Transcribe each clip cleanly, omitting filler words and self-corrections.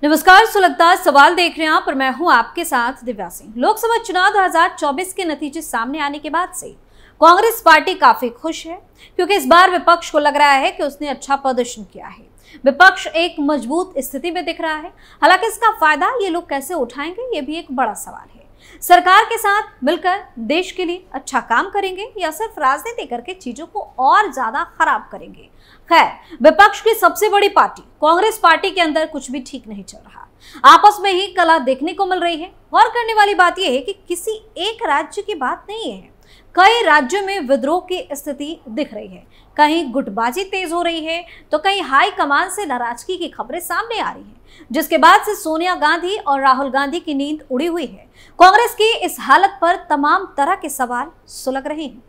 नमस्कार, सुलगता सवाल देख रहे हैं आप और मैं हूं आपके साथ दिव्या सिंह। लोकसभा चुनाव 2024 के नतीजे सामने आने के बाद से कांग्रेस पार्टी काफी खुश है, क्योंकि इस बार विपक्ष को लग रहा है कि उसने अच्छा प्रदर्शन किया है। विपक्ष एक मजबूत स्थिति में दिख रहा है। हालांकि इसका फायदा ये लोग कैसे उठाएंगे, ये भी एक बड़ा सवाल है। सरकार के साथ मिलकर देश के लिए अच्छा काम करेंगे या सिर्फ राजनीति करके चीजों को और ज्यादा खराब करेंगे। खैर, विपक्ष की सबसे बड़ी पार्टी कांग्रेस पार्टी के अंदर कुछ भी ठीक नहीं चल रहा। आपस में ही कलह देखने को मिल रही है। गौर करने वाली बात यह है कि किसी एक राज्य की बात नहीं है, कई राज्यों में विद्रोह की स्थिति दिख रही है। कहीं गुटबाजी तेज हो रही है तो कहीं हाई कमान से नाराजगी की खबरें सामने आ रही हैं, जिसके बाद से सोनिया गांधी और राहुल गांधी की नींद उड़ी हुई है। कांग्रेस की इस हालत पर तमाम तरह के सवाल सुलग रहे हैं।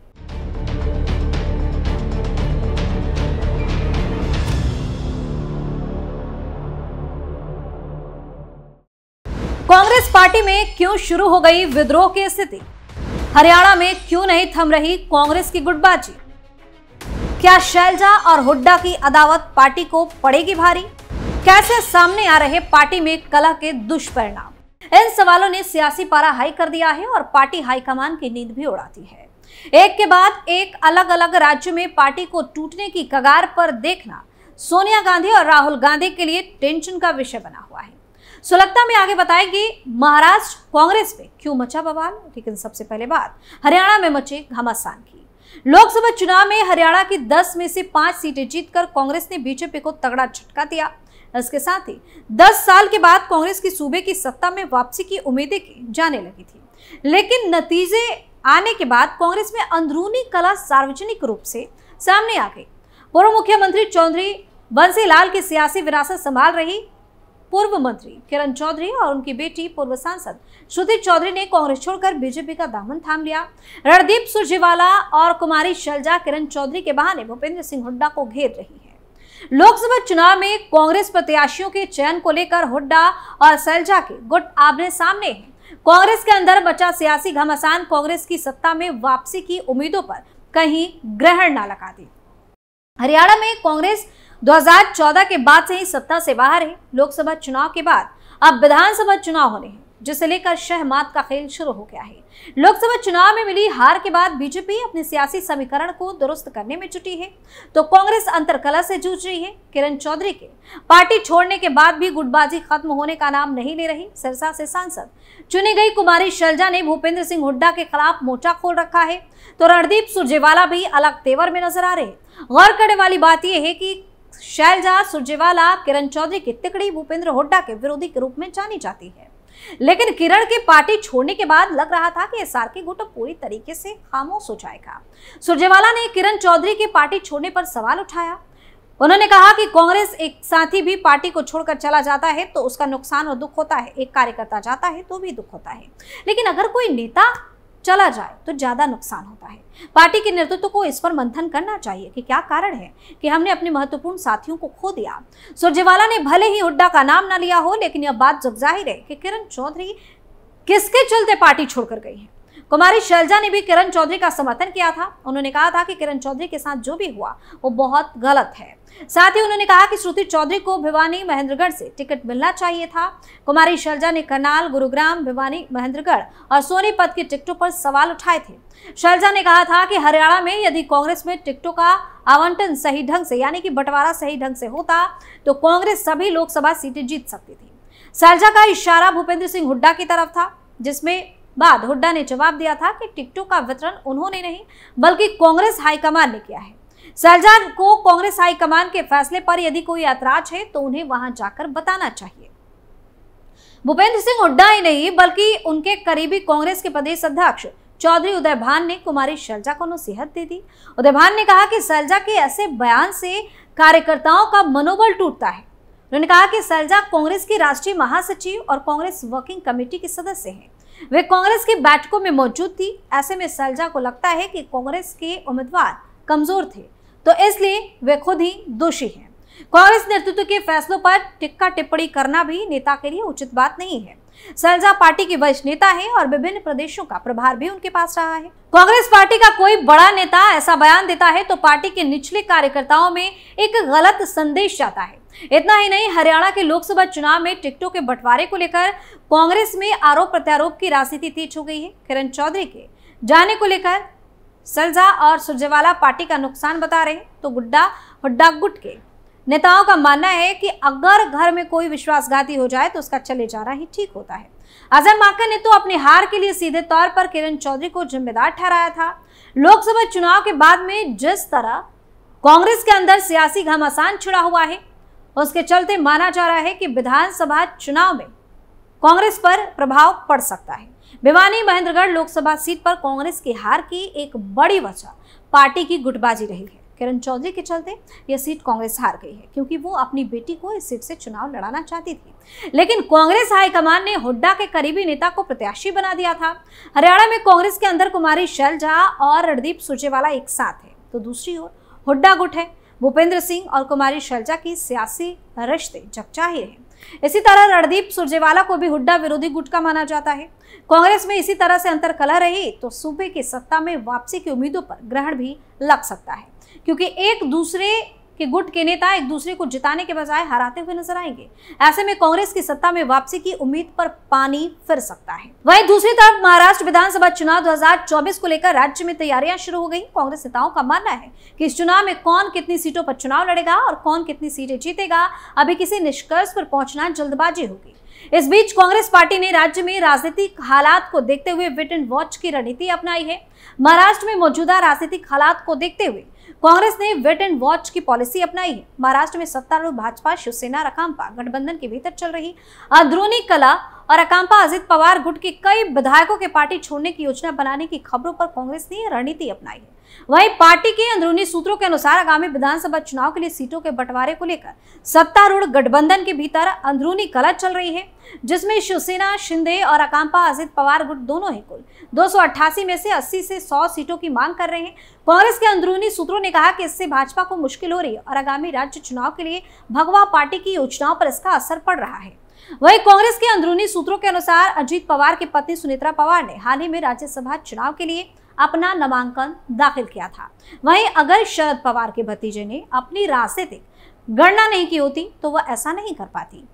कांग्रेस पार्टी में क्यों शुरू हो गई विद्रोह की स्थिति? हरियाणा में क्यों नहीं थम रही कांग्रेस की गुटबाजी? क्या शैलजा और हुड्डा की अदावत पार्टी को पड़ेगी भारी? कैसे सामने आ रहे पार्टी में कलह के दुष्परिणाम? इन सवालों ने सियासी पारा हाई कर दिया है और पार्टी हाईकमान की नींद भी उड़ाती है। एक के बाद एक अलग अलग राज्यों में पार्टी को टूटने की कगार पर देखना सोनिया गांधी और राहुल गांधी के लिए टेंशन का विषय बना हुआ है। सुलगता में आगे बताएगी महाराष्ट्र कांग्रेस में क्यों मचा बवाल, लेकिन सबसे पहले बात हरियाणा में मचे घमासान की। लोकसभा चुनाव में हरियाणा की 10 में से 5 सीटें जीतकर कांग्रेस ने बीजेपी को तगड़ा झटका दिया। इसके साथ ही 10 साल के बाद कांग्रेस की सूबे की सत्ता में वापसी की उम्मीदें जाने लगी थी, लेकिन नतीजे आने के बाद कांग्रेस में अंदरूनी कलह सार्वजनिक रूप से सामने आ गई। पूर्व मुख्यमंत्री चौधरी बंसीलाल की सियासी विरासत संभाल रही पूर्व मंत्री किरण चौधरी और उनकी बेटी पूर्व सांसद श्रुति चौधरी ने कांग्रेस छोड़कर बीजेपी का दामन थाम लिया। रणदीप सुरजेवाला और कुमारी शैलजा किरण चौधरी के बहाने भूपेंद्र सिंह हुड्डा को घेर रही है। लोकसभा चुनाव में कांग्रेस प्रत्याशियों के चयन को लेकर हुड्डा और शैलजा के गुट आमने सामने हैं। कांग्रेस के अंदर बचा सियासी घमासान कांग्रेस की सत्ता में वापसी की उम्मीदों पर कहीं ग्रहण न लगा दी। हरियाणा में कांग्रेस 2014 के बाद से ही सत्ता से बाहर है। लोकसभा चुनाव के बाद अब विधानसभा चुनाव होने हैं, जिसे लेकर शहमात का खेल शुरू हो गया है। लोकसभा चुनाव में मिली हार के बाद बीजेपी अपने सियासी समीकरण को दुरुस्त करने में जुटी है, तो कांग्रेस अंतरकलह से जूझ रही है। किरण चौधरी के पार्टी छोड़ने के बाद भी गुटबाजी खत्म होने का नाम नहीं ले रही। सिरसा से सांसद चुनी गई कुमारी शैलजा ने भूपेंद्र सिंह हुड्डा के खिलाफ मोर्चा खोल रखा है, तो रणदीप सुरजेवाला भी अलग तेवर में नजर आ रहे हैं। गौर करने वाली बात यह है कि शैलजा सुरजेवाला किरण चौधरी की तिकड़ी भूपेंद्र हुड्डा के विरोधी के रूप में जानी जाती है, लेकिन किरण के पार्टी छोड़ने के बाद लग रहा था कि एसआर के गुट पूरी तरीके से खामोश हो जाएगा। सुरजेवाला ने किरण चौधरी की पार्टी छोड़ने पर सवाल उठाया। उन्होंने कहा कि कांग्रेस एक साथी भी पार्टी को छोड़कर चला जाता है तो उसका नुकसान और दुख होता है, एक कार्यकर्ता जाता है तो भी दुख होता है, लेकिन अगर कोई नेता चला जाए तो ज्यादा नुकसान होता है। पार्टी के नेतृत्व को इस पर मंथन करना चाहिए कि क्या कारण है कि हमने अपने महत्वपूर्ण साथियों को खो दिया। सुरजेवाला ने भले ही हुड्डा का नाम न लिया हो, लेकिन यह बात जग जाहिर है कि किरण चौधरी किसके चलते पार्टी छोड़कर गई है। कुमारी शैलजा ने भी किरण चौधरी का समर्थन किया था। उन्होंने कहा था कि किरण चौधरी के साथ जो भी हुआ वो बहुत गलत है। साथ ही उन्होंने कहा कि श्रुति चौधरी को भिवानी महेंद्रगढ़ से टिकट मिलना चाहिए था। कुमारी शैलजा ने करनाल, गुरुग्राम, भिवानी, महेंद्रगढ़ और सोनीपत की टिकटों पर सवाल उठाए थे। शैलजा ने कहा था कि हरियाणा में यदि कांग्रेस में टिकटों का आवंटन सही ढंग से यानी कि बंटवारा सही ढंग से होता तो कांग्रेस सभी लोकसभा सीटें जीत सकती थी। शैलजा का इशारा भूपेंद्र सिंह हुड्डा की तरफ था, जिसमें बाद हुड्डा ने जवाब दिया था कि टिकटों का वितरण उन्होंने नहीं बल्कि कांग्रेस हाईकमान ने किया है। शैलजा को कांग्रेस हाईकमान के फैसले पर यदि कोई ऐतराज है तो उन्हें वहां जाकर बताना चाहिए। भूपेंद्र सिंह हुड्डा ही नहीं बल्कि उनके करीबी कांग्रेस के प्रदेश अध्यक्ष चौधरी उदय भान ने कुमारी शैलजा को नसीहत दे दी। उदय भान ने कहा कि शैलजा के ऐसे बयान से कार्यकर्ताओं का मनोबल टूटता है। उन्होंने कहा कि शैलजा कांग्रेस की राष्ट्रीय महासचिव और कांग्रेस वर्किंग कमेटी की सदस्य हैं। वे कांग्रेस की बैठकों में मौजूद थी। ऐसे में शैलजा को लगता है कि कांग्रेस के उम्मीदवार कमजोर थे, तो इसलिए वे खुद ही दोषी हैं। कांग्रेस नेतृत्व के फैसलों पर टिक्का टिप्पणी करना भी नेता के लिए उचित बात नहीं है। शैलजा पार्टी की वरिष्ठ नेता है और विभिन्न प्रदेशों का प्रभार भी उनके पास रहा है। कांग्रेस पार्टी का कोई बड़ा नेता ऐसा बयान देता है तो पार्टी के निचले कार्यकर्ताओं में एक गलत संदेश जाता है। इतना ही नहीं, हरियाणा के लोकसभा चुनाव में टिकटों के बंटवारे को लेकर कांग्रेस में आरोप प्रत्यारोप की राजनीति तेज हो गई है। किरण चौधरी के जाने को लेकर सलजा और सुरजेवाला पार्टी का नुकसान बता रहे हैं, तो हुड्डा गुट के नेताओं का मानना है कि अगर घर में कोई विश्वासघाती हो जाए तो उसका चले जाना ही ठीक होता है। अजय माकन ने तो अपनी हार के लिए सीधे तौर पर किरण चौधरी को जिम्मेदार ठहराया था। लोकसभा चुनाव के बाद में जिस तरह कांग्रेस के अंदर सियासी घमासान छिड़ा हुआ है, उसके चलते माना जा रहा है कि विधानसभा चुनाव में कांग्रेस पर प्रभाव पड़ सकता है। भिवानी महेंद्रगढ़ लोकसभा सीट पर कांग्रेस की हार की एक बड़ी वजह पार्टी की गुटबाजी रही है। किरण चौधरी के चलते यह सीट कांग्रेस हार गई है, क्योंकि वो अपनी बेटी को इस सीट से चुनाव लड़ाना चाहती थी, लेकिन कांग्रेस हाईकमान ने हुड्डा के करीबी नेता को प्रत्याशी बना दिया था। हरियाणा में कांग्रेस के अंदर कुमारी शैलजा और रणदीप सुरजेवाला एक साथ है, तो दूसरी ओर हुड्डा गुट है। भूपेंद्र सिंह और कुमारी शैलजा की सियासी रिश्ते जगजाहिर हैं। इसी तरह रणदीप सुरजेवाला को भी हुड्डा विरोधी गुट का माना जाता है। कांग्रेस में इसी तरह से अंतर्कलह रही तो सूबे की सत्ता में वापसी की उम्मीदों पर ग्रहण भी लग सकता है, क्योंकि एक दूसरे के गुट के नेता एक दूसरे को जिताने के बजाय हराते हुए नजर आएंगे। ऐसे में कांग्रेस की सत्ता में वापसी की उम्मीद पर पानी फिर सकता है। वहीं दूसरी तरफ महाराष्ट्र विधानसभा चुनाव 2024 को लेकर राज्य में तैयारियां शुरू हो गई। कांग्रेस नेताओं का मानना है कि इस चुनाव में कौन कितनी सीटों पर चुनाव लड़ेगा और कौन कितनी सीटें जीतेगा, अभी किसी निष्कर्ष पर पहुंचना जल्दबाजी होगी। इस बीच कांग्रेस पार्टी ने राज्य में राजनीतिक हालात को देखते हुए वेट एंड वॉच की रणनीति अपनाई है। महाराष्ट्र में मौजूदा राजनीतिक हालात को देखते हुए कांग्रेस ने वेट एंड वॉच की पॉलिसी अपनाई है। महाराष्ट्र में सत्तारूढ़ भाजपा शिवसेना अकांपा गठबंधन के भीतर चल रही अंदरूनी कला और अकांपा अजित पवार गुट के कई विधायकों के पार्टी छोड़ने की योजना बनाने की खबरों पर कांग्रेस ने रणनीति अपनाई है। वहीं पार्टी के अंदरूनी सूत्रों के अनुसार आगामी विधानसभा चुनाव के लिए सीटों के बंटवारे को लेकर सत्तारूढ़ गठबंधन के भीतर अंदरूनी कला चल रही है, जिसमें शिवसेना शिंदे और अकांपा अजित पवार गुट दोनों ही कुल 288 में से 80 से 100 सीटों की मांग कर रहे हैं। कांग्रेस के अंदरूनी सूत्रों ने कहा कि इससे भाजपा को मुश्किल हो रही है और आगामी राज्य चुनाव के लिए भगवा पार्टी की योजनाओं पर इसका असर पड़ रहा है। वहीं कांग्रेस के अंदरूनी सूत्रों के अनुसार अजीत पवार की पत्नी सुनेत्रा पवार ने हाल ही में राज्यसभा चुनाव के लिए अपना नामांकन दाखिल किया था। वहीं अगर शरद पवार के भतीजे ने अपनी राजनीतिक गणना नहीं की होती तो वह ऐसा नहीं कर पाती।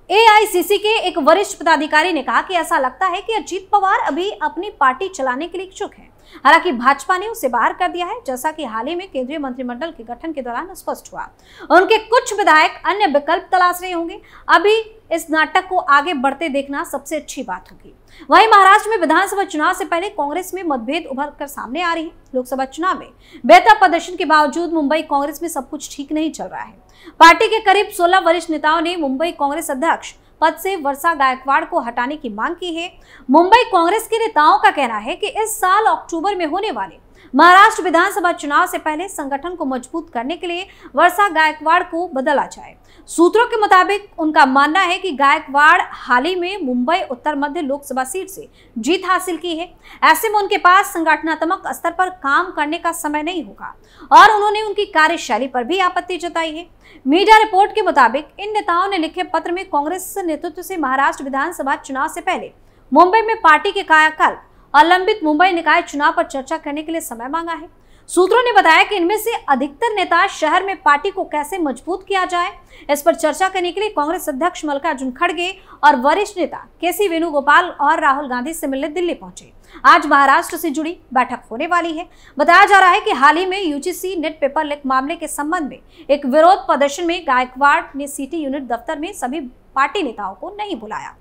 एआईसीसी के एक वरिष्ठ पदाधिकारी ने कहा कि ऐसा लगता है कि अजीत पवार अभी अपनी पार्टी चलाने के लिए इच्छुक हैं। हालांकि भाजपा ने उसे बाहर कर दिया है, जैसा कि हाल ही में केंद्रीय मंत्रिमंडल के गठन के दौरान स्पष्ट हुआ। उनके कुछ विधायक अन्य विकल्प तलाश रहे होंगे। अभी इस नाटक को आगे बढ़ते देखना सबसे अच्छी बात होगी। वहीं महाराष्ट्र में विधानसभा चुनाव से पहले कांग्रेस में मतभेद उभर कर सामने आ रही है। लोकसभा चुनाव में बेहतर प्रदर्शन के बावजूद मुंबई कांग्रेस में सब कुछ ठीक नहीं चल रहा है। पार्टी के करीब 16 वरिष्ठ नेताओं ने मुंबई कांग्रेस अध्यक्ष पद से वर्षा गायकवाड़ को हटाने की मांग की है। मुंबई कांग्रेस के नेताओं का कहना है कि इस साल अक्टूबर में होने वाले महाराष्ट्र विधानसभा चुनाव से पहले संगठन को मजबूत करने के लिए वर्षा गायकवाड़ को बदला जाए। सूत्रों के मुताबिक उनका मानना है कि गायकवाड़ हाल ही में मुंबई उत्तर मध्य लोकसभा सीट से जीत हासिल की है। ऐसे में उनके पास संगठनात्मक स्तर पर काम करने का समय नहीं होगा और उन्होंने उनकी कार्यशैली पर भी आपत्ति जताई है। मीडिया रिपोर्ट के मुताबिक इन नेताओं ने लिखे पत्र में कांग्रेस नेतृत्व से महाराष्ट्र विधानसभा चुनाव से पहले मुंबई में पार्टी के कायाकल्प और लंबित मुंबई निकाय चुनाव पर चर्चा करने के लिए समय मांगा है। सूत्रों ने बताया कि इनमें से अधिकतर नेता शहर में पार्टी को कैसे मजबूत किया जाए, इस पर चर्चा करने के लिए कांग्रेस अध्यक्ष मल्लिकार्जुन खड़गे और वरिष्ठ नेता केसी वेणुगोपाल और राहुल गांधी से मिलने दिल्ली पहुंचे। आज महाराष्ट्र से जुड़ी बैठक होने वाली है। बताया जा रहा है कि हाल ही में यूजीसी नेट पेपर लीक मामले के संबंध में एक विरोध प्रदर्शन में गायकवाड़ ने सिटी यूनिट दफ्तर में सभी पार्टी नेताओं को नहीं बुलाया,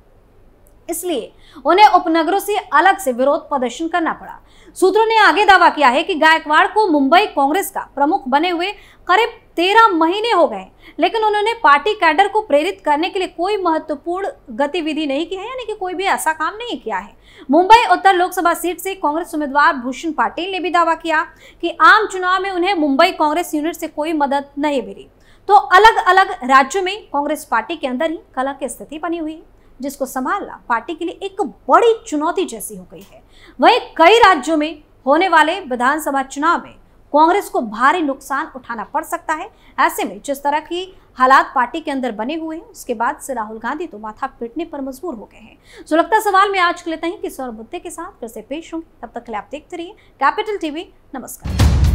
इसलिए उन्हें उपनगरों से अलग से विरोध प्रदर्शन करना पड़ा। सूत्रों ने आगे दावा किया है कि गायकवाड़ को मुंबई कांग्रेस का प्रमुख बने हुए करीब 13 महीने हो गए, लेकिन उन्होंने पार्टी कैडर को प्रेरित करने के लिए कोई महत्वपूर्ण गतिविधि नहीं की है, यानी कि कोई भी ऐसा काम नहीं किया है। मुंबई उत्तर लोकसभा सीट से कांग्रेस उम्मीदवार भूषण पाटिल ने भी दावा किया कि आम चुनाव में उन्हें मुंबई कांग्रेस यूनिट से कोई मदद नहीं मिली। तो अलग अलग राज्यों में कांग्रेस पार्टी के अंदर ही कलह की स्थिति बनी हुई है, जिसको संभालना पार्टी के लिए एक बड़ी चुनौती जैसी हो गई है। वहीं कई राज्यों में होने वाले विधानसभा चुनाव में कांग्रेस को भारी नुकसान उठाना पड़ सकता है। ऐसे में जिस तरह की हालात पार्टी के अंदर बने हुए हैं, उसके बाद से राहुल गांधी तो माथा पीटने पर मजबूर हो गए हैं। तो लगता सवाल में आज के लिए किसी और मुद्दे के साथ फिर से पेश होंगे। तब तक के लिए आप देखते रहिए कैपिटल टीवी। नमस्कार।